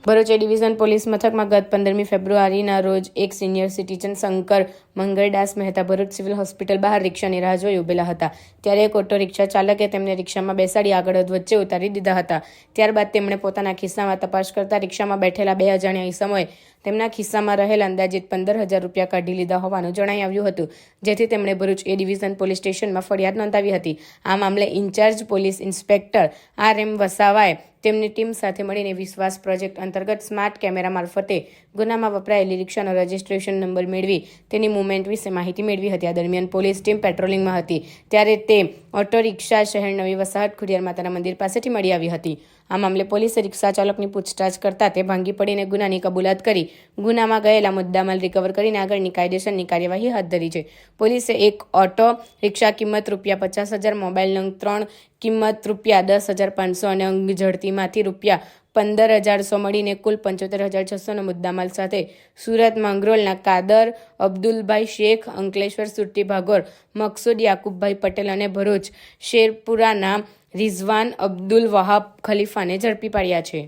ભરૂચ એ division police મથકમાં ગત 15મી ફેબ્રુઆરીના રોજ એક senior citizen Shankar Mangaldas Mehta Bharuch civil hospital બહાર રિક્ષાની રાહ જોઈ ઊભેલા હતા. ત્યારે એક ઓટો રિક્ષા ચાલકે તેમને રિક્ષામાં બેસાડી આગળ વચ્ચે ઉતારી દીધા હતા. ત્યારબાદ તેમણે પોતાના ખિસ્સામાં તપાસ કરતા રિક્ષામાં બેઠેલા બે અજાણ્યા ઈસમોએ તેમના ખિસ્સામાં રહેલા અંદાજિત 15,000 રૂપિયા કાઢી લીધા હોવાનું જણાઈ આવ્યું હતું, જેથી તેમણે ભરૂચ એ ડિવિઝન પોલીસ સ્ટેશનમાં ફરિયાદ નોંધાવી હતી. આ મામલે ઇન્ચાર્જ પોલીસ ઇન્સ્પેક્ટર RM વસાવાએ તેમની ટીમ સાથે મળીને વિશ્વાસ પ્રોજેક્ટ અંતર્ગત સ્માર્ટ કેમેરા મારફતે ગુનામાં વપરાયેલી રિક્ષાનો રજિસ્ટ્રેશન નંબર મેળવી તેની મૂવમેન્ટ વિશે માહિતી મેળવી હતી. આ દરમિયાન પોલીસ ટીમ પેટ્રોલિંગમાં હતી ત્યારે તે ઓટો રિક્ષા શહેર નવી વસાહત ખુડિયાર માતાના મંદિર પાસેથી મળી આવી હતી. આ મામલે પોલીસે રિક્ષા ચાલકની પૂછતાછ કરતા તે ભાંગી પડીને ગુનાની કબૂલાત કરી ગુનામાં ગયેલા મુદ્દામાલ રિકવર કરીને આગળની કાયદેસરની કાર્યવાહી હાથ ધરી છે. પોલીસે એક ઓટો રિક્ષા કિંમત ₹50,000, મોબાઈલ નંગ 3 કિંમત ₹10,500 અને અંગ ઝડતીમાંથી ₹15,100 મળીને કુલ 75,600 મુદ્દામાલ સાથે સુરત માંગરોળના કાદર અબ્દુલભાઈ શેખ, અંકલેશ્વર સુરતી ભાગોર મકસૂદ યાકુબભાઈ પટેલ અને ભરૂચ શેરપુરાના રિઝવાન અબ્દુલ વહાબ ખલીફાને ઝડપી પાડ્યા છે.